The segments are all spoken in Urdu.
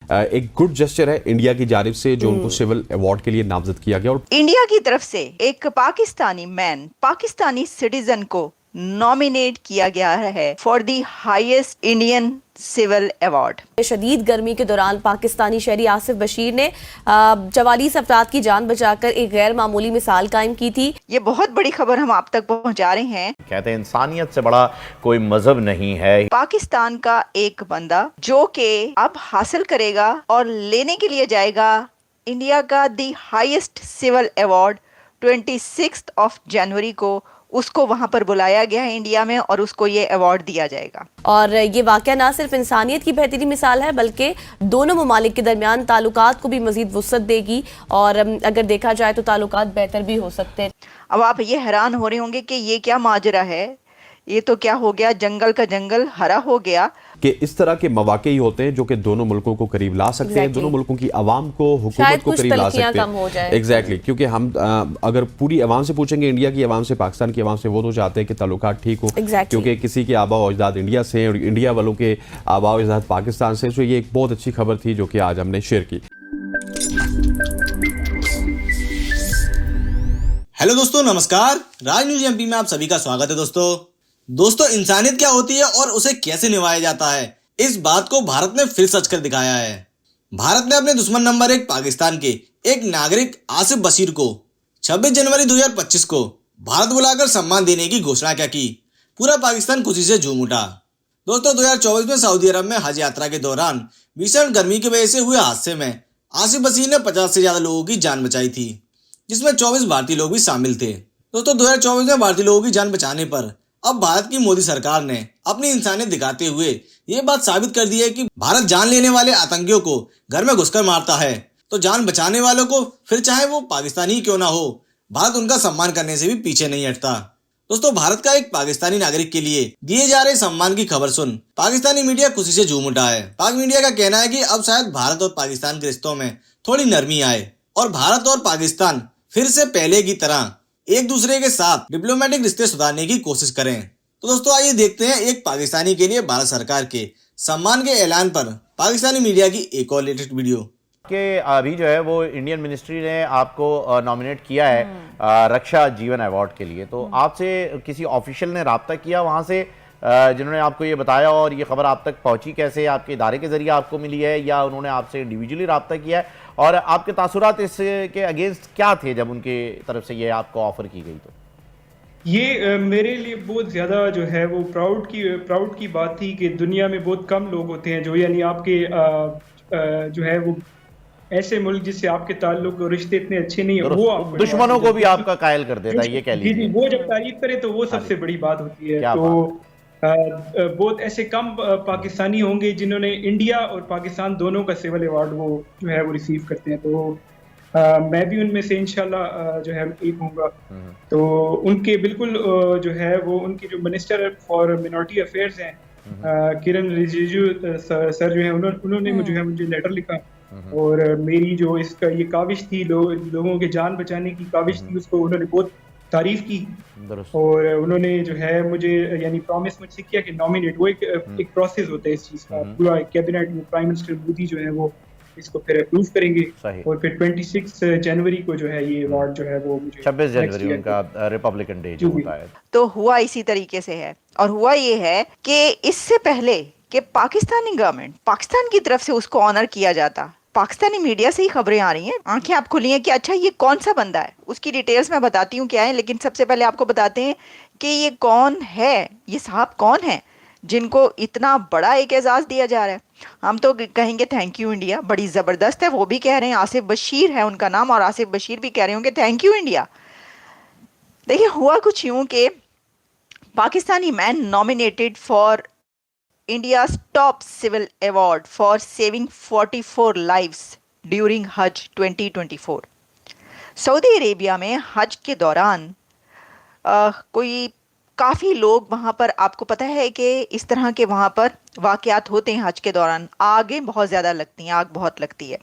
ایک گڈ جسچر ہے انڈیا کی جانب سے جو ان کو سول ایوارڈ کے لیے نامزد کیا گیا. اور انڈیا کی طرف سے ایک پاکستانی مین پاکستانی سٹیزن کو نامینیٹ کیا گیا ہے for the highest Indian civil award. شدید گرمی کے دوران پاکستانی شہری آصف بشیر نے 44 افراد کی جان بچا کر ایک غیر معمولی مثال قائم کی تھی. یہ بہت بڑی خبر ہم آپ تک پہنچا رہے ہیں. کہتے ہیں انسانیت سے بڑا کوئی مذہب نہیں ہے. پاکستان کا ایک بندہ جو کہ اب حاصل کرے گا اور لینے کے لیے جائے گا انڈیا کا دی ہائیسٹ سول ایوارڈ 26 جنوری کو. اس کو وہاں پر بلایا گیا ہے انڈیا میں اور اس کو یہ ایوارڈ دیا جائے گا. اور یہ واقعہ نہ صرف انسانیت کی بہترین مثال ہے بلکہ دونوں ممالک کے درمیان تعلقات کو بھی مزید وسعت دے گی اور اگر دیکھا جائے تو تعلقات بہتر بھی ہو سکتے ہیں. اب آپ یہ حیران ہو رہے ہوں گے کہ یہ کیا ماجرا ہے, یہ تو کیا ہو گیا, جنگل کا جنگل ہرا ہو گیا. کہ اس طرح کے مواقع ہی ہوتے ہیں جو کہ دونوں ملکوں کو قریب لا سکتے ہیں, دونوں ملکوں کی عوام کو, حکومت کو قریب لا سکتے ہیں. ایگزیکٹلی, کیونکہ ہم اگر پوری عوام سے پوچھیں گے, انڈیا کی عوام سے, پاکستان کی عوام سے, وہ تو چاہتے ہیں کہ تعلقات ٹھیک ہو, کیونکہ کسی کے آباء و اجداد انڈیا سے ہیں اور انڈیا والوں کے آباء و اجداد پاکستان سے. تو یہ ایک بہت اچھی خبر تھی جو کہ آج ہم نے شیئر کی. ہیلو دوستو, نمسکار. راج نیوز ایم پی میں آپ سبھی کا سواگت ہے. دوستو انسانیت کیا ہوتی ہے اور اسے کیسے نبھایا جاتا ہے, اس بات کو بھارت نے پھر سچ کر دکھایا ہے. بھارت نے اپنے دشمن نمبر 1 پاکستان کے ایک ناگرک آصف بشیر کو 26 جنوری 2025 کو بھارت بلا کر سمان دینے کی گھوشنا کیا کی. پورا پاکستان خوشی سے جھوم اٹھا. دوستو 2024 میں سعودی عرب میں حج یاترا کے دوران بھیشن گرمی کی وجہ سے ہوئے حادثے میں آصف بشیر نے 50 سے زیادہ لوگوں کی جان بچائی تھی, جس میں 24 بھارتی لوگ بھی شامل تھے. دوستو 2024 میں بھارتی لوگوں کی جان بچانے پر اب بھارت کی مودی سرکار نے اپنی انسانیت دکھاتے ہوئے یہ بات ثابت کر دی ہے کہ بھارت جان لینے والے آتنکیوں کو گھر میں گھس کر مارتا ہے, تو جان بچانے والوں کو پھر چاہے وہ پاکستانی ہی کیوں نہ ہو, بھارت ان کا سمان کرنے سے بھی پیچھے نہیں ہٹتا. دوستو بھارت کا ایک پاکستانی ناگرک کے لیے دیے جا رہے سمان کی خبر سن پاکستانی میڈیا خوشی سے جھوم اٹھا ہے. پاک میڈیا کا کہنا ہے کہ اب شاید بھارت اور پاکستان کے رشتوں میں تھوڑی نرمی آئے اور بھارت اور پاکستان پھر سے پہلے کی طرح ایک دوسرے کے ساتھ ڈپلومیٹک رشتے سدھارنے کی کوشش کریں. تو دوستو آئیے دیکھتے ہیں ایک پاکستانی کے لیے بھارت سرکار کے سمان کے اعلان پر پاکستانی میڈیا کی ایک اور لیٹسٹ ویڈیو. کہ ابھی جو ہے وہ انڈین منسٹری نے آپ کو نامینیٹ کیا ہے رکشا جیون ایوارڈ کے لیے, تو آپ سے کسی آفیشیل نے رابطہ کیا وہاں سے جنہوں نے آپ کو یہ بتایا, اور یہ خبر آپ تک پہنچی کیسے, آپ کے ادارے کے ذریعے آپ کو ملی ہے یا انہوں نے آپ سے انڈیویجولی رابطہ کیا ہے, اور آپ کے تاثرات اس کے اگینسٹ کیا تھے جب ان کی طرف سے یہ آپ کو آفر کی گئی؟ تو یہ میرے لیے بہت زیادہ جو ہے وہ پراؤڈ کی بات تھی کہ دنیا میں بہت کم لوگ ہوتے ہیں جو یعنی آپ کے جو ہے وہ ایسے ملک جس سے آپ کے تعلق اور رشتے اتنے اچھے نہیں ہیں, وہ آپ دشمنوں کو بھی آپ کا قائل کر دیتا ہے, یہ کہہ لیجیے. جی, وہ جب تعریف کرے تو وہ سب سے بڑی بات ہوتی ہے. تو بہت ایسے کم پاکستانی ہوں گے جنہوں نے انڈیا اور پاکستان دونوں کا سول ایوارڈ وہ جو ہے وہ ریسیو کرتے ہیں. تو میں بھی ان میں سے انشاءاللہ جو ہے ایک ہوں گا. تو ان کے بالکل جو ہے وہ ان کے جو منسٹر فار مائنورٹی افیئرز ہیں کرن رجیجو سر جو ہیں, انہوں نے مجھے لیٹر لکھا اور میری جو اس کا یہ کاوش تھی لوگوں کے جان بچانے کی کاوش تھی, اس کو انہوں نے بہت تعریف کی. اور انہوں نے جو ہے مجھے یعنی پرومس مجھ سے کیا کہ نامینیٹ, وہ ایک پروسیس ہوتا ہے اس چیز کا, پورا کیبنٹ میں پرائم منسٹر مودی جو ہے وہ اس کو پھر اپروو کریں گے, اور پھر 26 جنوری کو جو ہے یہ ایوارڈ جو ہے وہ مجھے 26 جنوری ان کا ریپبلکن ڈے جو ہوتا ہے. تو ہوا اسی طریقے سے ہے, اور ہوا یہ ہے کہ اس سے پہلے کہ پاکستانی گورنمنٹ پاکستان کی طرف سے اس کو آنر کیا جاتا, پاکستانی میڈیا سے ہی خبریں آ رہی ہیں, آنکھیں آپ کھلی ہیں کہ اچھا یہ کون سا بندہ ہے. اس کی ڈیٹیلز میں بتاتی ہوں کیا ہے, لیکن سب سے پہلے آپ کو بتاتے ہیں کہ یہ کون ہے, یہ صاحب کون ہیں جن کو اتنا بڑا ایک اعزاز دیا جا رہا ہے. ہم تو کہیں گے تھینک یو انڈیا, بڑی زبردست ہے. وہ بھی کہہ رہے ہیں, آصف بشیر ہے ان کا نام, اور آصف بشیر بھی کہہ رہے ہوں کہ تھینک یو انڈیا. دیکھیے ہوا کچھ یوں کہ پاکستانی man nominated for India's top civil award for saving 44 lives during Hajj 2024. سعودی عربیہ میں حج کے دوران کوئی کافی لوگ وہاں پر, آپ کو پتہ ہے کہ اس طرح کے وہاں پر واقعات ہوتے ہیں حج کے دوران, آگیں بہت زیادہ لگتی ہیں, آگ بہت لگتی ہے.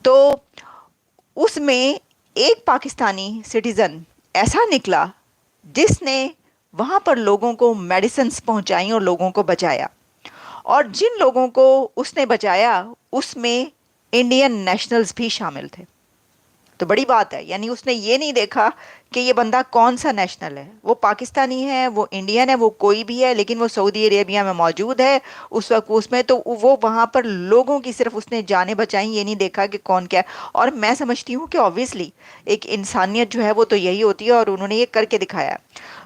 تو اس میں ایک پاکستانی سٹیزن ایسا نکلا جس نے وہاں پر لوگوں کو میڈیسنز پہنچائیں اور لوگوں کو بچایا. اور جن لوگوں کو اس نے بچایا اس میں انڈین نیشنلز بھی شامل تھے. تو بڑی بات ہے, یعنی اس نے یہ نہیں دیکھا کہ یہ بندہ کون سا نیشنل ہے, وہ پاکستانی ہے, وہ انڈین ہے, وہ کوئی بھی ہے, لیکن وہ سعودی عربیہ میں موجود ہے اس وقت اس میں, تو وہ وہاں پر لوگوں کی صرف اس نے جانیں بچائیں, یہ نہیں دیکھا کہ کون کیا ہے. اور میں سمجھتی ہوں کہ آبویسلی ایک انسانیت جو ہے وہ تو یہی ہوتی ہے, اور انہوں نے یہ کر کے دکھایا.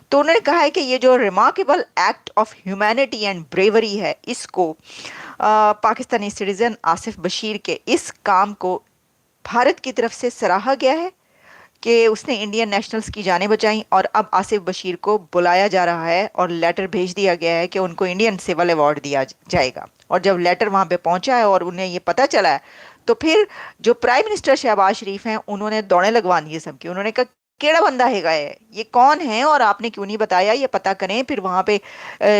تو انہوں نے کہا ہے کہ یہ جو remarkable act of humanity and bravery ہے, اس کو پاکستانی سٹیزن آصف بشیر کے اس کام کو بھارت کی طرف سے سراہا گیا ہے کہ اس نے انڈین نیشنلز کی جانیں بچائیں, اور اب آصف بشیر کو بلایا جا رہا ہے اور لیٹر بھیج دیا گیا ہے کہ ان کو انڈین سول ایوارڈ دیا جائے گا. اور جب لیٹر وہاں پہ پہنچا ہے اور انہیں یہ پتہ چلا ہے, تو پھر جو پرائم منسٹر شہباز شریف ہیں انہوں نے دوڑیں لگوا دی سب کی. انہوں نے کہا کیڑا بندہ ہے گا یہ کون ہے اور آپ نے کیوں نہیں بتایا, یہ پتہ کریں. پھر وہاں پہ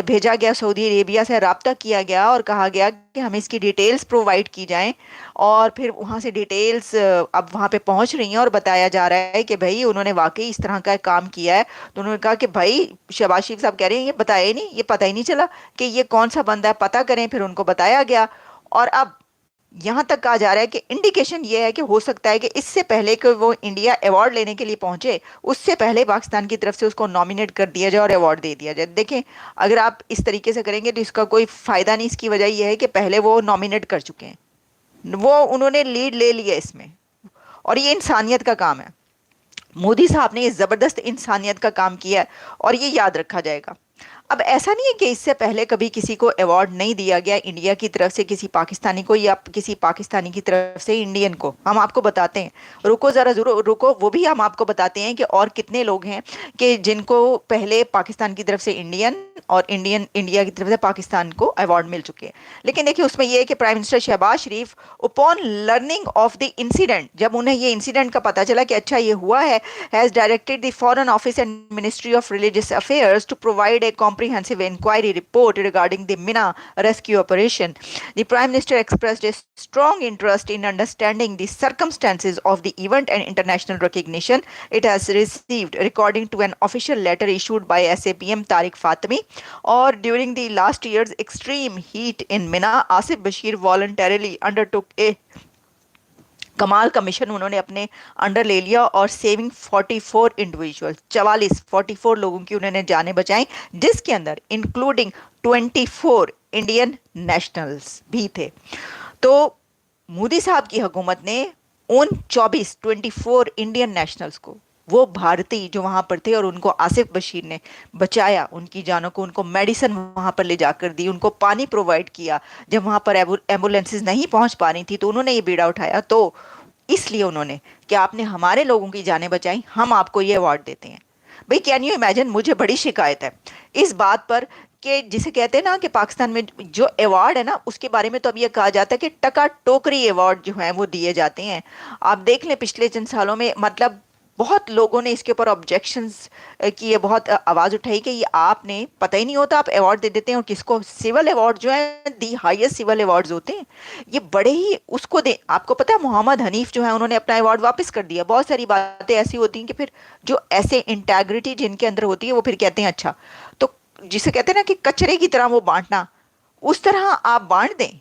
بھیجا گیا, سعودی عربیہ سے رابطہ کیا گیا اور کہا گیا کہ ہمیں اس کی ڈیٹیلز پرووائڈ کی جائیں, اور پھر وہاں سے ڈیٹیلز اب وہاں پہ پہنچ رہی ہیں اور بتایا جا رہا ہے کہ بھائی انہوں نے واقعی اس طرح کا کام کیا ہے. تو انہوں نے کہا کہ بھائی شہباز شریف صاحب کہہ رہے ہیں یہ بتایا نہیں, یہ پتہ ہی نہیں چلا کہ یہ کون سا بندہ ہے, پتہ کریں. پھر ان کو بتایا گیا, اور اب یہاں تک کہا جا رہا ہے کہ انڈیکیشن یہ ہے کہ ہو سکتا ہے کہ اس سے پہلے کہ وہ انڈیا ایوارڈ لینے کے لیے پہنچے, اس سے پہلے پاکستان کی طرف سے اس کو نامینیٹ کر دیا جائے اور ایوارڈ دے دیا جائے. دیکھیں اگر آپ اس طریقے سے کریں گے تو اس کا کوئی فائدہ نہیں. اس کی وجہ یہ ہے کہ پہلے وہ نامینیٹ کر چکے ہیں, وہ انہوں نے لیڈ لے لیا اس میں, اور یہ انسانیت کا کام ہے. مودی صاحب نے یہ زبردست انسانیت کا کام کیا ہے اور یہ یاد رکھا جائے گا. اب ایسا نہیں ہے کہ اس سے پہلے کبھی کسی کو ایوارڈ نہیں دیا گیا انڈیا کی طرف سے کسی پاکستانی کو, یا کسی پاکستانی کی طرف سے انڈین کو. ہم آپ کو بتاتے ہیں, رکو ذرا ضرور رکو, وہ بھی ہم آپ کو بتاتے ہیں کہ اور کتنے لوگ ہیں کہ جن کو پہلے پاکستان کی طرف سے انڈین اور انڈیا کی طرف سے پاکستان کو ایوارڈ مل چکے ہیں. لیکن دیکھیں اس میں یہ ہے کہ prime minister Shehbaz Sharif upon learning of the incident, جب انہیں یہ انسیڈنٹ کا پتہ چلا کہ اچھا یہ ہوا ہے, has directed the foreign office and ministry of religious affairs to provide a comprehensive inquiry report regarding the Mina rescue operation. The Prime Minister expressed a strong interest in understanding the circumstances of the event and international recognition it has received, according to an official letter issued by SAPM Tariq Fatemi. Or during the last year's extreme heat in Mina, Asif Bashir voluntarily undertook a کمال کا مشن انہوں نے اپنے انڈر لے لیا, اور سیونگ 44 انڈیویجول 44 لوگوں کی انہوں نے جانیں بچائیں, جس کے اندر انکلوڈنگ 24 انڈین نیشنلز بھی تھے. تو مودی صاحب کی حکومت نے ان 24 انڈین نیشنلز کو, وہ بھارتی جو وہاں پر تھے, اور ان کو آصف بشیر نے بچایا, ان کی جانوں کو, ان کو میڈیسن وہاں پر لے جا کر دی, ان کو پانی پرووائڈ کیا. جب وہاں پر ایمبولینسز نہیں پہنچ پا رہی تھی تو انہوں نے یہ بیڑا اٹھایا. تو اس لیے انہوں نے کہ آپ نے ہمارے لوگوں کی جانیں بچائیں, ہم آپ کو یہ ایوارڈ دیتے ہیں. بھئی کین یو امیجن, مجھے بڑی شکایت ہے اس بات پر کہ جسے کہتے ہیں نا کہ پاکستان میں جو ایوارڈ ہے نا, اس کے بارے میں تو اب یہ کہا جاتا ہے کہ ٹکا ٹوکری ایوارڈ جو ہیں وہ دیے جاتے ہیں. آپ دیکھ لیں پچھلے چند سالوں میں, مطلب بہت لوگوں نے اس کے اوپر آبجیکشنز کی, بہت آواز اٹھائی کہ یہ آپ نے پتہ ہی نہیں ہوتا, آپ ایوارڈ دے دیتے ہیں, اور کس کو سول ایوارڈ جو ہیں دی ہائیسٹ سول ایوارڈز ہوتے ہیں, یہ بڑے ہی اس کو دیں. آپ کو پتہ ہے محمد حنیف جو ہیں انہوں نے اپنا ایوارڈ واپس کر دیا. بہت ساری باتیں ایسی ہوتی ہیں کہ پھر جو ایسے انٹیگریٹی جن کے اندر ہوتی ہے وہ پھر کہتے ہیں اچھا, تو جسے کہتے ہیں نا کہ کچرے کی طرح وہ بانٹنا, اس طرح آپ بانٹ دیں.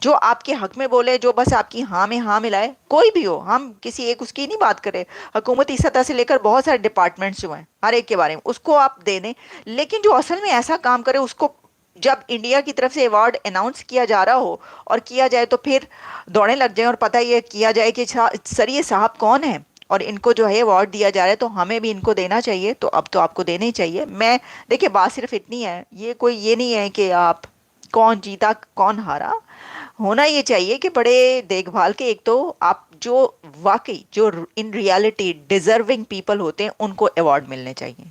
جو آپ کے حق میں بولے, جو بس آپ کی ہاں میں ہاں ملائے, کوئی بھی ہو, ہم کسی ایک اس کی نہیں بات کریں, حکومتی سطح سے لے کر بہت سارے ڈپارٹمنٹس جو ہیں ہر ایک کے بارے میں اس کو آپ دے دیں. لیکن جو اصل میں ایسا کام کرے, اس کو جب انڈیا کی طرف سے ایوارڈ اناؤنس کیا جا رہا ہو اور کیا جائے تو پھر دوڑیں لگ جائیں, اور پتہ یہ کیا جائے کہ سر یہ صاحب کون ہیں اور ان کو جو ہے ایوارڈ دیا جا رہا ہے, تو ہمیں بھی ان کو دینا چاہیے. تو اب تو آپ کو دینا ہی چاہیے. میں دیکھیں بات صرف اتنی ہے, یہ کوئی یہ نہیں ہے کہ آپ کون جیتا کون ہارا. ہونا یہ چاہیے کہ بڑے دیکھ بھال کے, ایک تو آپ جو واقعی جو ان ریالٹی ڈیزرونگ پیپل ہوتے ہیں ان کو ایوارڈ ملنے چاہیے.